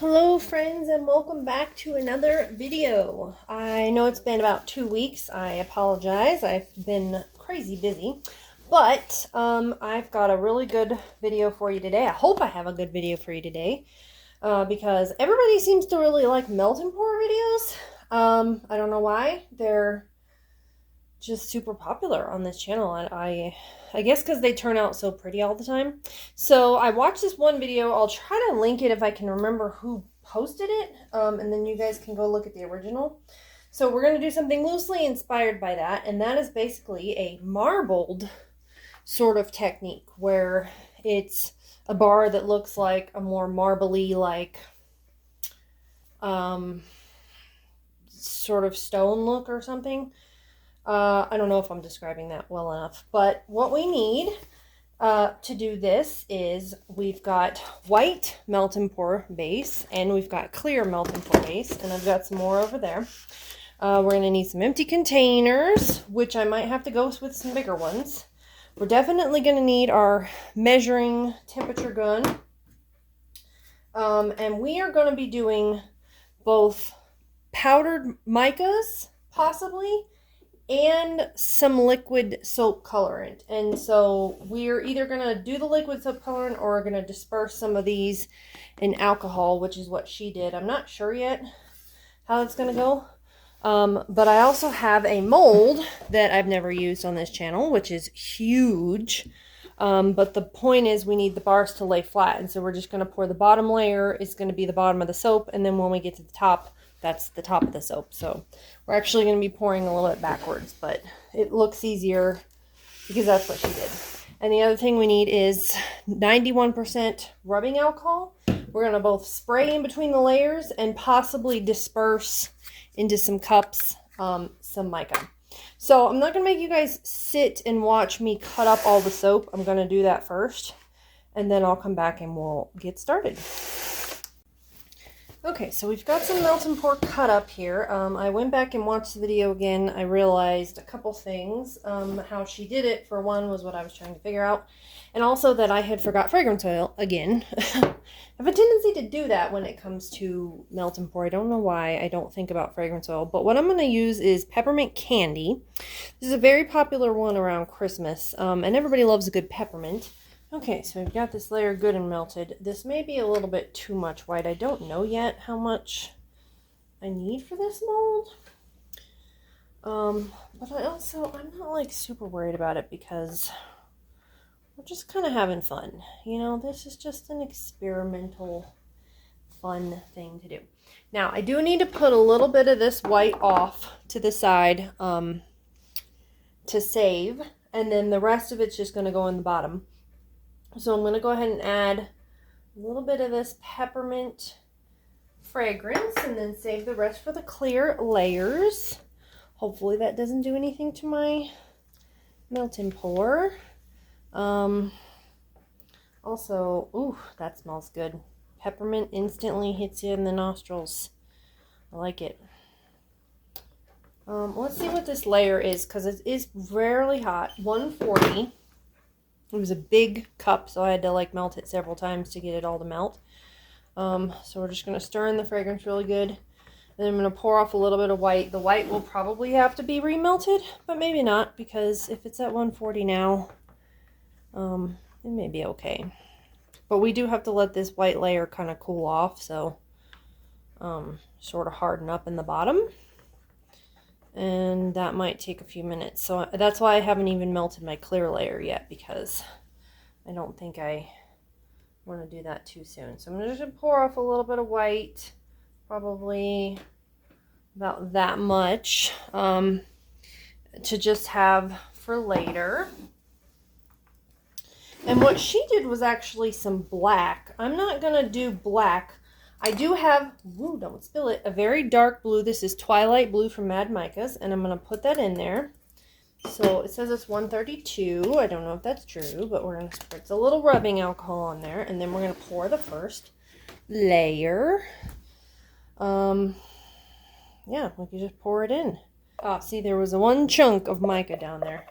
Hello friends and welcome back to another video. I know it's been about 2 weeks. I apologize. I've been crazy busy. But I've got a really good video for you today. I hope I have a good video for you today. Because everybody seems to really like melt and pour videos. I don't know why. They're just super popular on this channel, and I guess because they turn out so pretty all the time. So I watched this one video. I'll try to link it if I can remember who posted it, and then you guys can go look at the original. So we're going to do something loosely inspired by that, and that is basically a marbled sort of technique where it's a bar that looks like a more marbly, like sort of stone look or something. I don't know if I'm describing that well enough, but what we need to do this is we've got white melt and pour base, and we've got clear melt and pour base, and I've got some more over there. We're going to need some empty containers, which I might have to go with some bigger ones. We're definitely going to need our measuring temperature gun, and we are going to be doing both powdered micas, possibly, and some liquid soap colorant. And so we're either going to do the liquid soap colorant or we're going to disperse some of these in alcohol, which is what she did. I'm not sure yet how it's going to go. But I also have a mold that I've never used on this channel, which is huge. But the point is we need the bars to lay flat. And so we're just going to pour the bottom layer. It's going to be the bottom of the soap. And then when we get to the top, that's the top of the soap. So we're actually going to be pouring a little bit backwards, but it looks easier because that's what she did. And the other thing we need is 91% rubbing alcohol. We're going to both spray in between the layers and possibly disperse into some cups some mica. So I'm not going to make you guys sit and watch me cut up all the soap. I'm going to do that first, and then I'll come back and we'll get started. Okay, so we've got some melt and pour cut up here. I went back and watched the video again. I realized a couple things. How she did it, for one, was what I was trying to figure out. And also that I had forgot fragrance oil again. I have a tendency to do that when it comes to melt and pour. I don't know why I don't think about fragrance oil. But what I'm going to use is peppermint candy. This is a very popular one around Christmas. And everybody loves a good peppermint. Okay, so we've got this layer good and melted. This may be a little bit too much white. I don't know yet how much I need for this mold. But I'm not like super worried about it because we're just kind of having fun. You know, this is just an experimental fun thing to do. Now, I do need to put a little bit of this white off to the side to save, and then the rest of it's just going to go in the bottom. So I'm going to go ahead and add a little bit of this peppermint fragrance and then save the rest for the clear layers. Hopefully that doesn't do anything to my melt and pour. Also, ooh, that smells good. Peppermint instantly hits you in the nostrils. I like it. Let's see what this layer is, because it is rarely hot. 140. It was a big cup, so I had to like melt it several times to get it all to melt. So we're just going to stir in the fragrance really good. Then I'm going to pour off a little bit of white. The white will probably have to be remelted, but maybe not, because if it's at 140 now, it may be okay. But we do have to let this white layer kind of cool off, so sort of harden up in the bottom. And that might take a few minutes. So that's why I haven't even melted my clear layer yet, because I don't think I want to do that too soon. So I'm just going to pour off a little bit of white, probably about that much, to just have for later. And what she did was actually some black. I'm not going to do black. I do have, ooh, don't spill it, a very dark blue. This is Twilight Blue from Mad Micas, and I'm going to put that in there. So it says it's 132. I don't know if that's true, but we're going to spritz a little rubbing alcohol on there, and then we're going to pour the first layer. Yeah, we can just pour it in. Ah, see, there was one chunk of mica down there.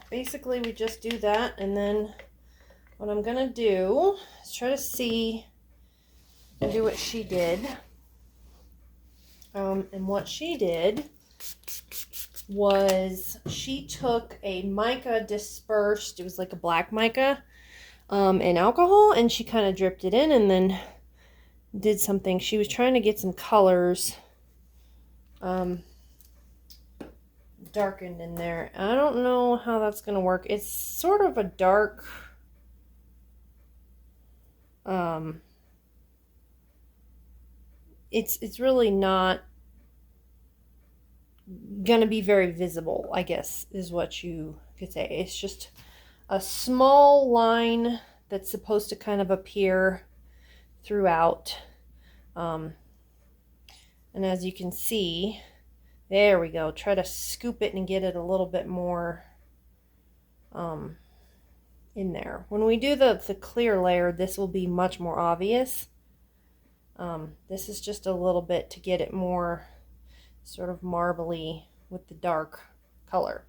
Basically, we just do that, and then what I'm going to do is try to see and do what she did. And what she did was she took a mica dispersed, it was like a black mica, and alcohol, and she kind of dripped it in and then did something. She was trying to get some colors darkened in there. I don't know how that's going to work. It's sort of a dark, it's really not going to be very visible, I guess, is what you could say. It's just a small line that's supposed to kind of appear throughout. And as you can see, there we go. Try to scoop it and get it a little bit more in there. When we do the clear layer, this will be much more obvious. This is just a little bit to get it more sort of marbly with the dark color.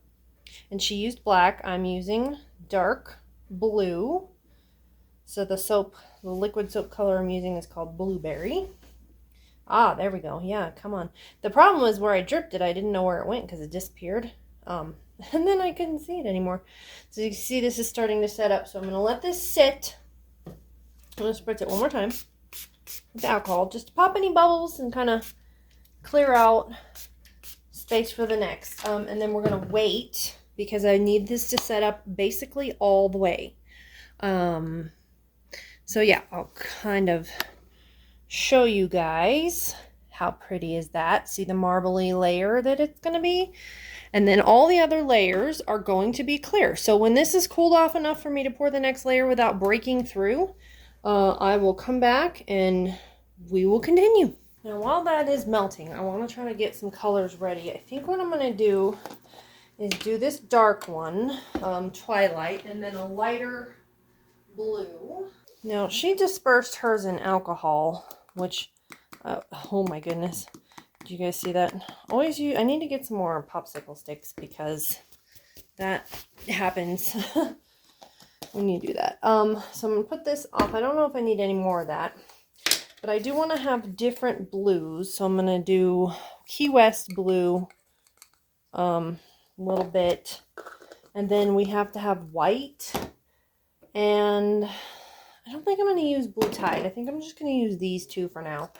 And she used black. I'm using dark blue. So the liquid soap color I'm using is called Blueberry. Ah, there we go. Yeah, come on. The problem was where I dripped it, I didn't know where it went because it disappeared. And then I couldn't see it anymore. So you can see this is starting to set up. So I'm going to let this sit. I'm going to spritz it one more time with alcohol just to pop any bubbles and kind of clear out space for the next. And then we're going to wait because I need this to set up basically all the way. So yeah, I'll kind of show you guys how pretty is that. See the marbly layer that it's going to be? And then all the other layers are going to be clear. So when this is cooled off enough for me to pour the next layer without breaking through, I will come back and we will continue. Now while that is melting, I want to try to get some colors ready. I think what I'm going to do is do this dark one, Twilight, and then a lighter blue. Now she dispersed hers in alcohol, which, oh my goodness. Did you guys see that? I need to get some more popsicle sticks because that happens when you do that. So I'm going to put this off. I don't know if I need any more of that, but I do want to have different blues. So I'm going to do Key West blue, a little bit. And then we have to have white, and I don't think I'm going to use Blue Tide. I think I'm just going to use these two for now.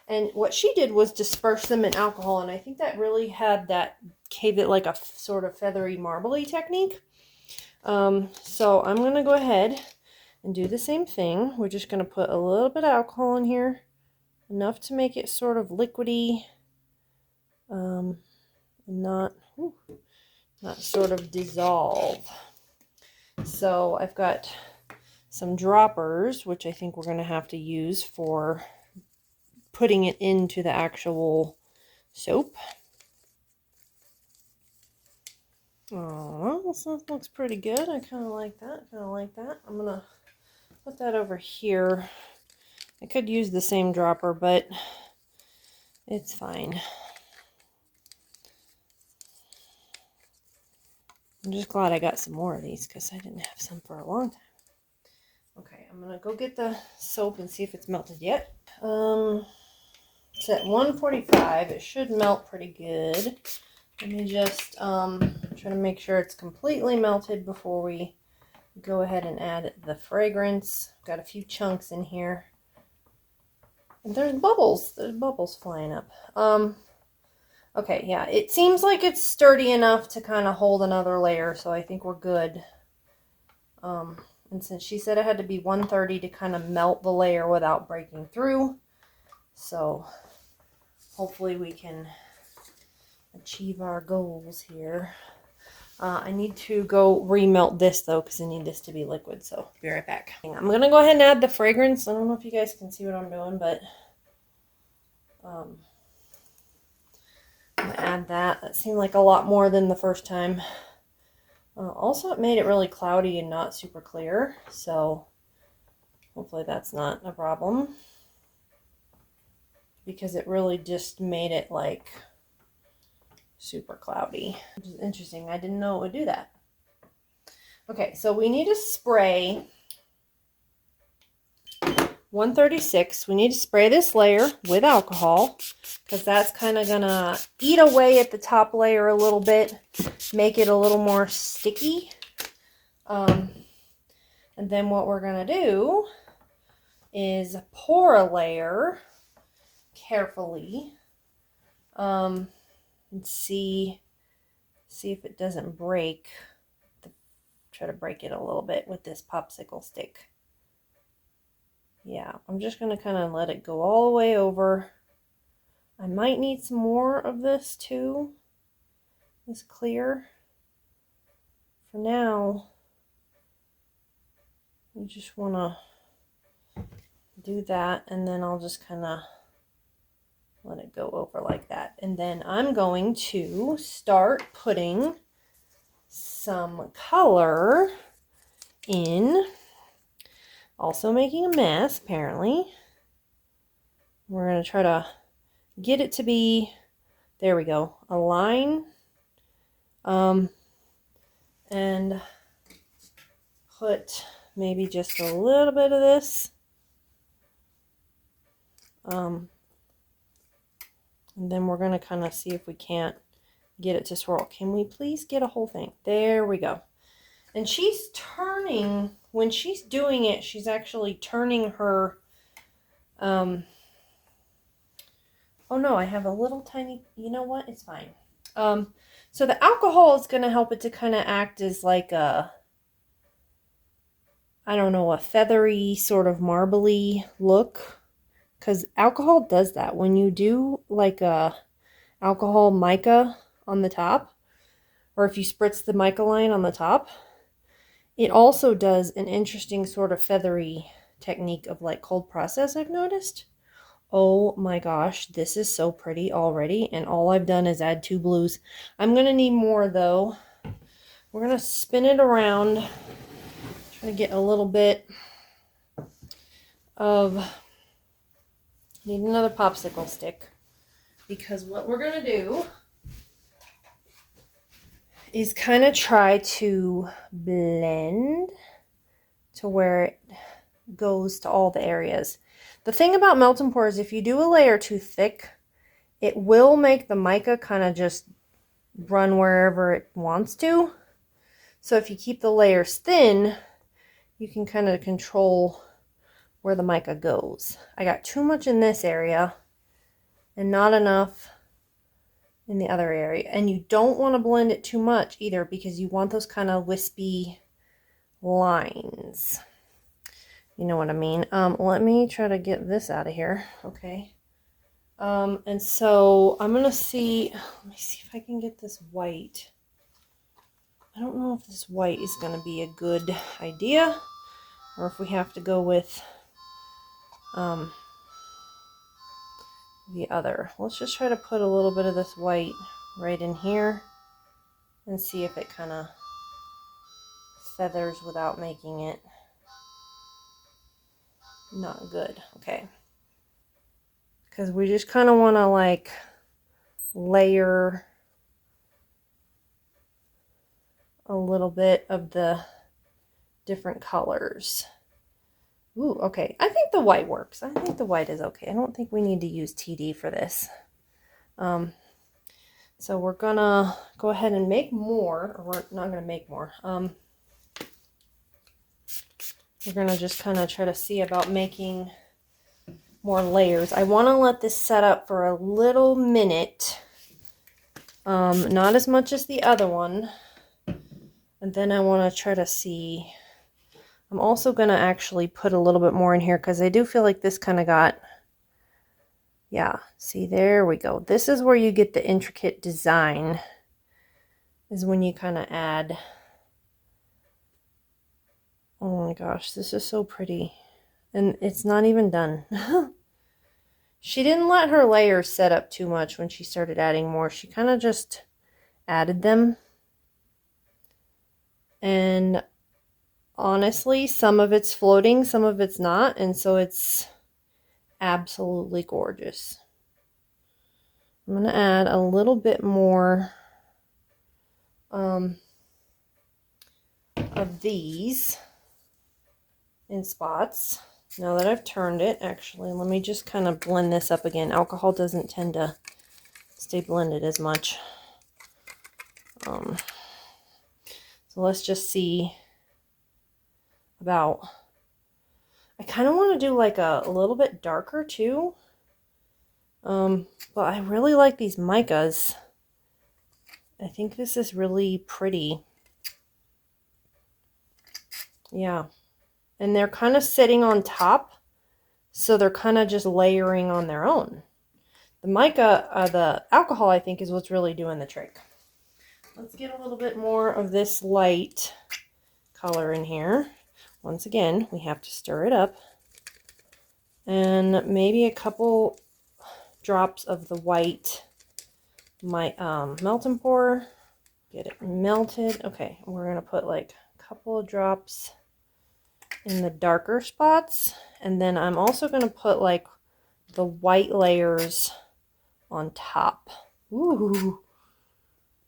And what she did was disperse them in alcohol, and I think that really gave it like a sort of feathery, marbly technique. So I'm going to go ahead and do the same thing. We're just going to put a little bit of alcohol in here, enough to make it sort of liquidy, and not sort of dissolve. So I've got some droppers, which I think we're going to have to use for putting it into the actual soap. Oh, this looks pretty good. I kind of like that. I'm going to put that over here. I could use the same dropper, but it's fine. I'm just glad I got some more of these because I didn't have some for a long time. Okay, I'm going to go get the soap and see if it's melted yet. It's at 145. It should melt pretty good. Let me just try to make sure it's completely melted before we go ahead and add the fragrance. Got a few chunks in here. And there's bubbles. There's bubbles flying up. Okay, yeah, it seems like it's sturdy enough to kind of hold another layer, so I think we're good. And since she said it had to be 130 to kind of melt the layer without breaking through, so hopefully we can achieve our goals here. I need to go remelt this though because I need this to be liquid, so I'll be right back. I'm going to go ahead and add the fragrance. I don't know if you guys can see what I'm doing, but I'm going to add that. That seemed like a lot more than the first time. Also, it made it really cloudy and not super clear, so hopefully that's not a problem, because it really just made it like super cloudy, which is interesting. I didn't know it would do that. Okay, so we need a spray 136. We need to spray this layer with alcohol because that's kind of gonna eat away at the top layer a little bit, make it a little more sticky. And then what we're gonna do is pour a layer carefully, and see if it doesn't break. Try to break it a little bit with this popsicle stick. Yeah, I'm just going to kind of let it go all the way over. I might need some more of this too, this clear. For now, you just want to do that, and then I'll just kind of let it go over like that. And then I'm going to start putting some color in. Also making a mess, apparently. We're going to try to get it to be, there we go, a line. And put maybe just a little bit of this. And then we're going to kind of see if we can't get it to swirl. Can we please get a whole thing? There we go. And she's turning, when she's doing it, she's actually turning her, oh no, I have a little tiny, you know what, it's fine. So the alcohol is going to help it to kind of act as like a, I don't know, a feathery sort of marbly look. Because alcohol does that. When you do like a alcohol mica on the top, or if you spritz the mica line on the top, it also does an interesting sort of feathery technique of like cold process, I've noticed. Oh my gosh, this is so pretty already, and all I've done is add 2 blues. I'm going to need more though. We're going to spin it around, try to get a little bit of, need another popsicle stick, because what we're going to do is kind of try to blend to where it goes to all the areas. The thing about melt and pour is if you do a layer too thick, it will make the mica kind of just run wherever it wants to. So if you keep the layers thin, you can kind of control where the mica goes. I got too much in this area and not enough in the other area. And you don't want to blend it too much either, because you want those kind of wispy lines. You know what I mean? Let me try to get this out of here. Okay. And so I'm going to see, let me see if I can get this white. I don't know if this white is going to be a good idea, or if we have to go with the other. Let's just try to put a little bit of this white right in here and see if it kind of feathers without making it not good. Okay. Because we just kind of want to like layer a little bit of the different colors. Ooh, okay. I think the white works. I think the white is okay. I don't think we need to use TD for this. So we're gonna go ahead and make more, or we're not gonna make more. We're gonna just kind of try to see about making more layers. I want to let this set up for a little minute. Not as much as the other one. And then I want to try to see. I'm also going to actually put a little bit more in here because I do feel like this kind of got, yeah, see, there we go. This is where you get the intricate design, is when you kind of add. Oh my gosh, this is so pretty. And it's not even done. She didn't let her layers set up too much when she started adding more. She kind of just added them. And honestly, some of it's floating, some of it's not, and so it's absolutely gorgeous. I'm going to add a little bit more of these in spots. Now that I've turned it, actually, let me just kind of blend this up again. Alcohol doesn't tend to stay blended as much. So let's just see about, I kind of want to do like a little bit darker too. But I really like these micas. I think this is really pretty. Yeah. And they're kind of sitting on top, so they're kind of just layering on their own. The mica, the alcohol, I think, is what's really doing the trick. Let's get a little bit more of this light color in here. Once again, we have to stir it up. And maybe a couple drops of the white melt and pour. Get it melted. Okay, we're going to put like a couple of drops in the darker spots. And then I'm also going to put like the white layers on top. Ooh.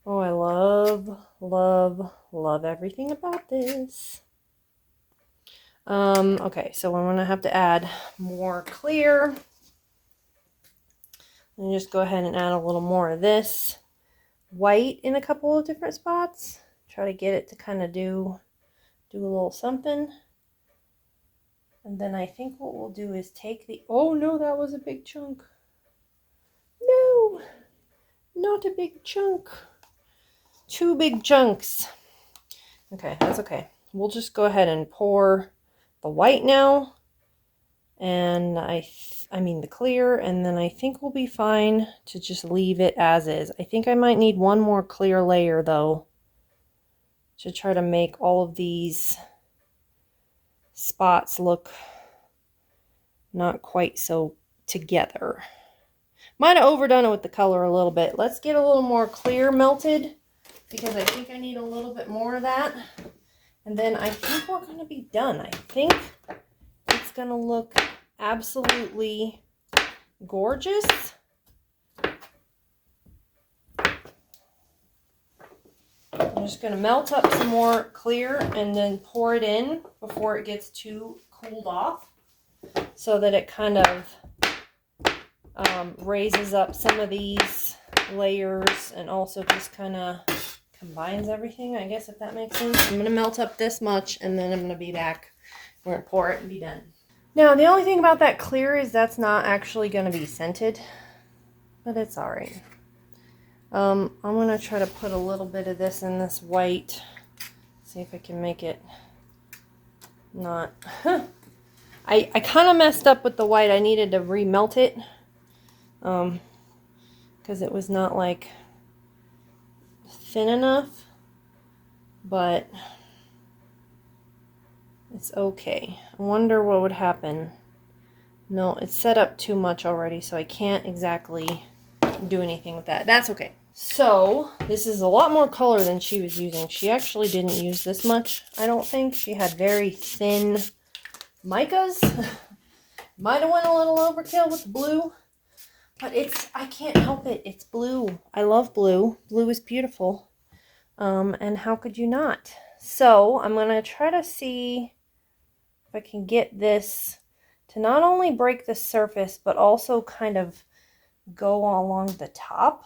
Oh, I love, love, love everything about this. Okay, so I'm going to have to add more clear. And just go ahead and add a little more of this white in a couple of different spots. Try to get it to kind of do a little something. And then I think what we'll do is take the, oh no, that was a big chunk. No, not a big chunk. 2 big chunks. Okay, that's okay. We'll just go ahead and pour the white now. And I mean the clear, and then I think we'll be fine to just leave it as is. I think I might need one more clear layer though to try to make all of these spots look not quite so together. Might have overdone it with the color a little bit. Let's get a little more clear melted because I think I need a little bit more of that. And then I think we're going to be done. I think it's going to look absolutely gorgeous. I'm just going to melt up some more clear and then pour it in before it gets too cooled off so that it kind of raises up some of these layers and also just kind of combines everything, I guess, if that makes sense. I'm going to melt up this much and then I'm going to be back. We're going to pour it and be done. Now, the only thing about that clear is that's not actually going to be scented, but it's all right. I'm going to try to put a little bit of this in this white. See if I can make it not... I kind of messed up with the white. I needed to remelt it. Because it was not like thin enough. But it's okay. I wonder what would happen. No, it's set up too much already, so I can't exactly do anything with that. That's okay. So, this is a lot more color than she was using. She actually didn't use this much, I don't think. She had very thin micas. Might have went a little overkill with the blue. But I can't help it. It's blue. I love blue. Blue is beautiful. And how could you not? So, I'm going to try to see if I can get this to not only break the surface, but also kind of go along the top.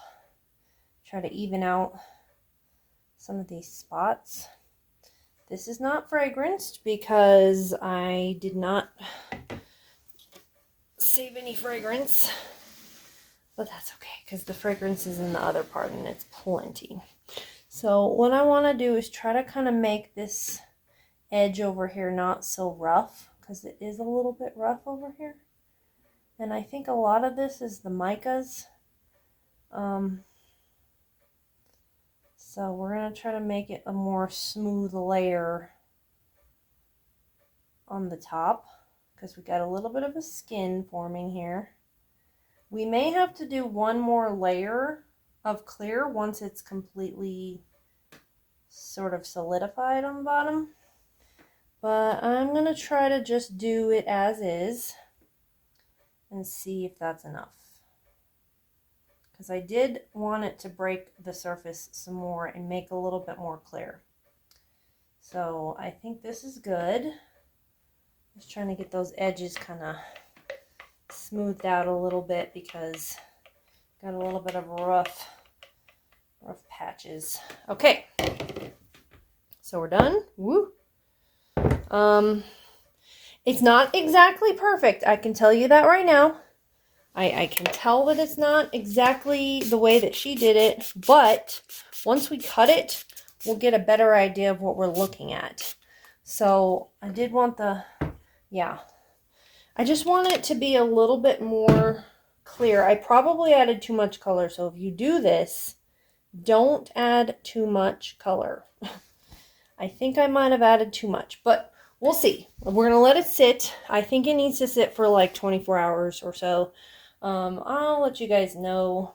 Try to even out some of these spots. This is not fragranced because I did not save any fragrance. But that's okay because the fragrance is in the other part and it's plenty. So what I want to do is try to kind of make this edge over here not so rough because it is a little bit rough over here. And I think a lot of this is the micas. So we're going to try to make it a more smooth layer on the top because we got a little bit of a skin forming here. We may have to do one more layer of clear once it's completely sort of solidified on the bottom. But I'm going to try to just do it as is and see if that's enough. Because I did want it to break the surface some more and make a little bit more clear. So I think this is good. Just trying to get those edges kind of smoothed out a little bit because got a little bit of rough patches. Okay, so we're done. Woo. It's not exactly perfect. I can tell you that right now. I can tell that it's not exactly the way that she did it, but once we cut it, we'll get a better idea of what we're looking at. So I did want I just want it to be a little bit more clear. I probably added too much color, so if you do this, don't add too much color. I think I might have added too much, but we'll see. We're going to let it sit. I think it needs to sit for like 24 hours or so. I'll let you guys know,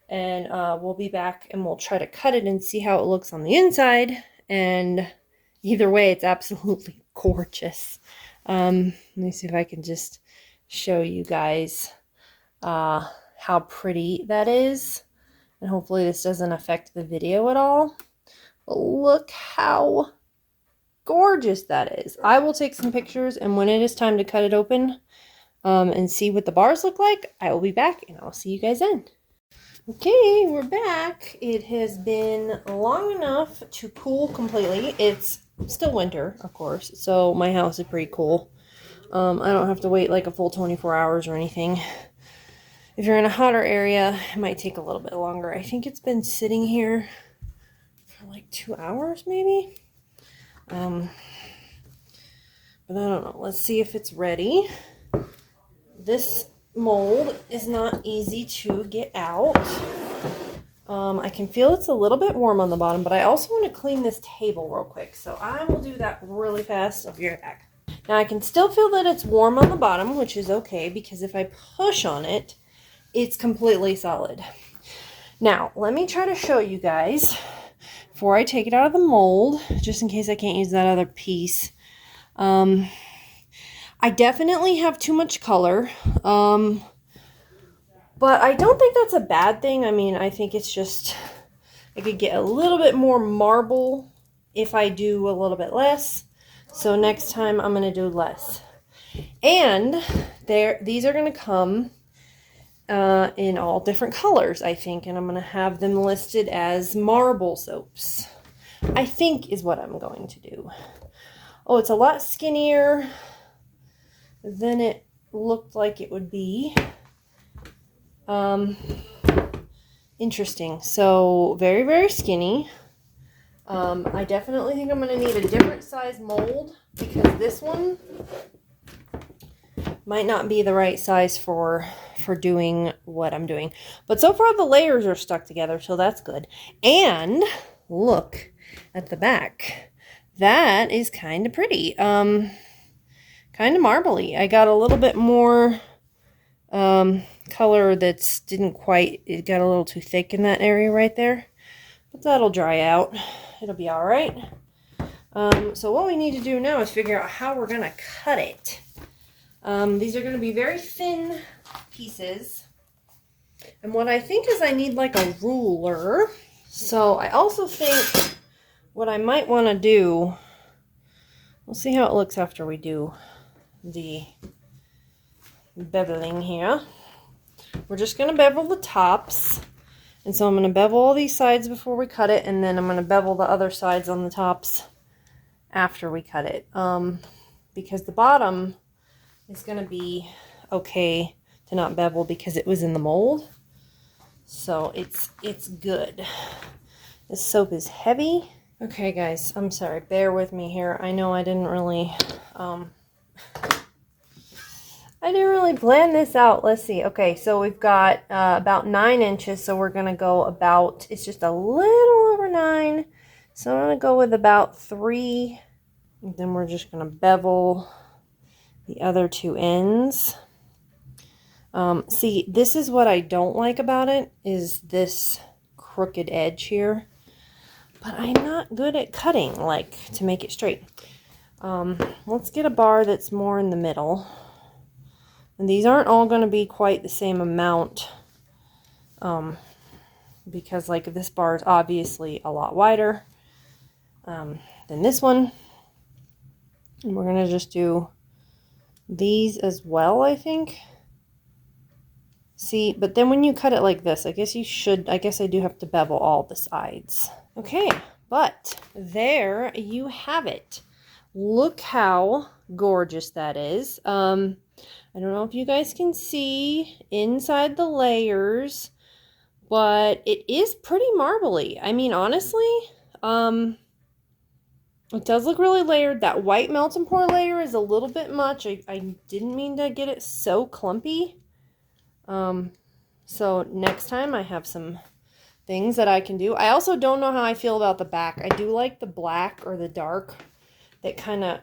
and we'll be back and we'll try to cut it and see how it looks on the inside. And either way, it's absolutely gorgeous. Let me see if I can just show you guys how pretty that is. And hopefully this doesn't affect the video at all. But look how gorgeous that is. I will take some pictures, and when it is time to cut it open and see what the bars look like, I will be back and I'll see you guys then. Okay, we're back. It has been long enough to cool completely. It's still winter, of course, so my house is pretty cool. I don't have to wait like a full 24 hours or anything. If you're in a hotter area, it might take a little bit longer. I think it's been sitting here for like 2 hours maybe. But I don't know. Let's see if it's ready. This mold is not easy to get out. I can feel it's a little bit warm on the bottom, but I also want to clean this table real quick. So I will do that really fast. I'll be right back. Now I can still feel that it's warm on the bottom, which is okay because if I push on it, it's completely solid. Now, let me try to show you guys before I take it out of the mold, just in case I can't use that other piece. I definitely have too much color, but I don't think that's a bad thing. I mean, I think it's just, I could get a little bit more marble if I do a little bit less. So next time I'm going to do less. And these are going to come in all different colors, I think. And I'm going to have them listed as marble soaps, I think is what I'm going to do. Oh, it's a lot skinnier than it looked like it would be. Interesting. So very, very skinny. I definitely think I'm going to need a different size mold because this one might not be the right size for doing what I'm doing. But so far the layers are stuck together, so that's good. And look at the back. That is kind of pretty. Kind of marbly. I got a little bit more color that's didn't quite, it got a little too thick in that area right there. But that'll dry out. It'll be all right. So what we need to do now is figure out how we're going to cut it. These are going to be very thin pieces. And what I think is I need like a ruler. So I also think what I might want to do, we'll see how it looks after we do the beveling here. We're just going to bevel the tops. And so I'm going to bevel all these sides before we cut it, and then I'm going to bevel the other sides on the tops after we cut it. Because the bottom is going to be okay to not bevel because it was in the mold. So it's good. This soap is heavy. Okay guys, I'm sorry, bear with me here. I know I didn't really plan this out. Let's see. Okay, so we've got about 9 inches, so we're going to go about, it's just a little over 9. So I'm going to go with about 3. And then we're just going to bevel the other 2 ends. See, this is what I don't like about it, is this crooked edge here. But I'm not good at cutting, like, to make it straight. Let's get a bar that's more in the middle. And these aren't all going to be quite the same amount. Because, like, this bar is obviously a lot wider than this one. And we're going to just do these as well, I think. See, but then when you cut it like this, I guess I do have to bevel all the sides. Okay, but there you have it. Look how gorgeous that is. I don't know if you guys can see inside the layers, but it is pretty marbly. I mean, honestly, it does look really layered. That white melt and pour layer is a little bit much. I didn't mean to get it so clumpy. So next time I have some things that I can do. I also don't know how I feel about the back. I do like the black or the dark that kind of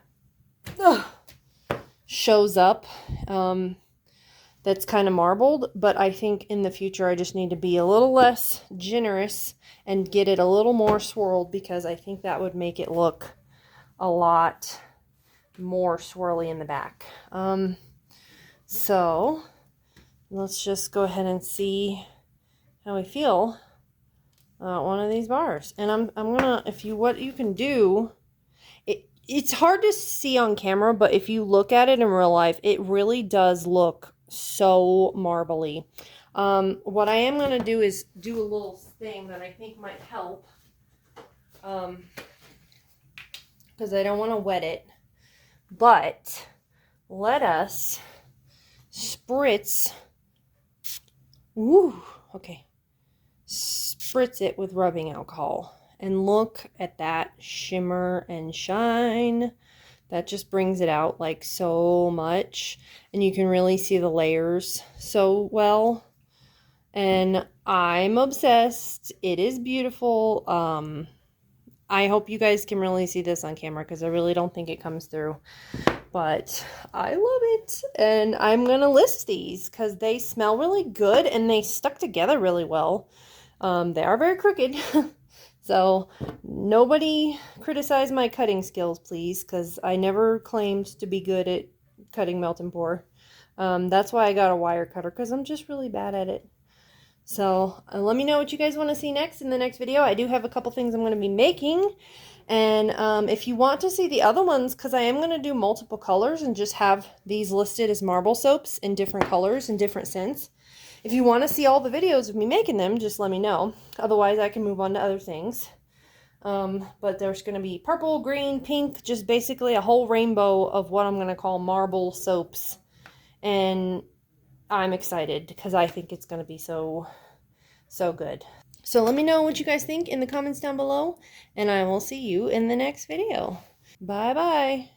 shows up. That's kind of marbled, but I think in the future I just need to be a little less generous and get it a little more swirled, because I think that would make it look a lot more swirly in the back. So let's just go ahead and see how we feel one of these bars. And I'm gonna, what you can do, it's hard to see on camera, but if you look at it in real life, it really does look so marbly. What I am going to do is do a little thing that I think might help, because I don't want to wet it, but let us spritz, spritz it with rubbing alcohol, and look at that shimmer and shine. That just brings it out like so much, and you can really see the layers so well, and I'm obsessed. It is beautiful. I hope you guys can really see this on camera, because I really don't think it comes through, but I love it, and I'm gonna list these because they smell really good and they stuck together really well. They are very crooked. So nobody criticize my cutting skills, please, because I never claimed to be good at cutting melt and pour. That's why I got a wire cutter, because I'm just really bad at it. So let me know what you guys want to see next in the next video. I do have a couple things I'm going to be making. And if you want to see the other ones, because I am going to do multiple colors and just have these listed as marble soaps in different colors and different scents. If you want to see all the videos of me making them, just let me know. Otherwise, I can move on to other things. But there's going to be purple, green, pink, just basically a whole rainbow of what I'm going to call marble soaps. And I'm excited because I think it's going to be so good. So let me know what you guys think in the comments down below, and I will see you in the next video. Bye-bye.